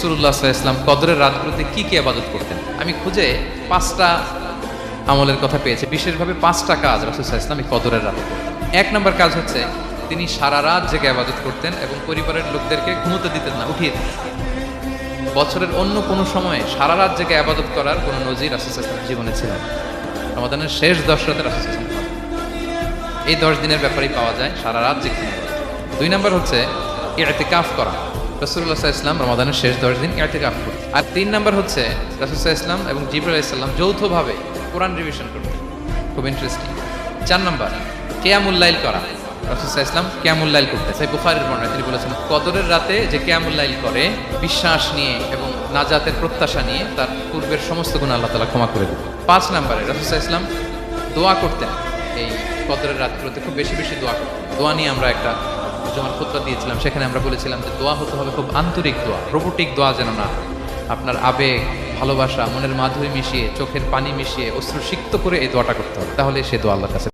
রাসূলুল্লাহ সাল্লাল্লাহু আলাইহি ওয়াসাল্লাম কদরের রাতগুলোতে কি কি ইবাদত করতেন? আমি খুঁজে 5টা আমলের কথা পেয়েছি। বিশেষভাবে 5টা কাজ রাসূল সাল্লাল্লাহু আলাইহি ওয়াসাল্লাম এই কদরের রাতে করতেন। 1 নম্বর কাজ হচ্ছে তিনি সারা রাত জেগে ইবাদত করতেন এবং পরিবারের লোকদেরকে ঘুমোতে দিতেন না, উঠিয়ে দিতেন। বছরের অন্য কোনো সময়ে সারা রাত জেগে ইবাদত করার কোনো নজির রাসূল সাল্লাল্লাহু আলাইহি ওয়াসাল্লামের জীবনে ছিল না। রমাদানের শেষ 10 রাতে রাসূল সাল্লাল্লাহু আলাইহি ওয়াসাল্লাম এই 10 দিনের ব্যাপারেই পাওয়া যায় সারা রাত জেগে ইবাদত। 2 নম্বর হচ্ছে ইতিকাফ করা। রাসূলুল্লাহ সাল্লাল্লাহু আলাইহি ওয়াসাল্লাম রমাদানের শেষ 10 দিন ইতিকাফ করতেন। আর 3 নম্বর হচ্ছে রাসূল সাল্লাল্লাহু আলাইহি ওয়াসাল্লাম এবং জিবরাইল আলাইহিস সালাম যৌথভাবে কোরআন রিভিশন করতেন। খুব ইন্টারেস্টিং। 4 নম্বর কিয়ামুল লাইল করা। রাসূল সাল্লাল্লাহু আলাইহি ওয়াসাল্লাম কিয়ামুল লাইল করতেন। সহিহ বুখারীর বর্ণনা তিনি বলেছেন কদরের রাতে যে কিয়ামুল লাইল করে বিশ্বাস নিয়ে এবং নাজাতের প্রত্যাশা নিয়ে তার পূর্বের সমস্ত গুনাহ আল্লাহ তাআলা ক্ষমা করে দেন। 5 নম্বরে রাসূল সাল্লাল্লাহু আলাইহি ওয়াসাল্লাম দোয়া করতেন। এই কদরের রাতগুলোতে খুব বেশি বেশি দোয়া করতেন। দোয়া নিয়ে আমরা একটা জুমার খুতবা দিয়েছিলাম, সেখানে আমরা বলেছিলাম যে দোয়া হতে হবে খুব আন্তরিক দোয়া, রোবোটিক দোয়া যেন না। আপনার আবেগ, ভালোবাসা, মনের মাধুরী মিশিয়ে, চোখের পানি মিশিয়ে, অশ্রু সিক্ত করে এই দোয়াটা করতে হবে, তাহলে সে দোয়া আল্লাহর কাছে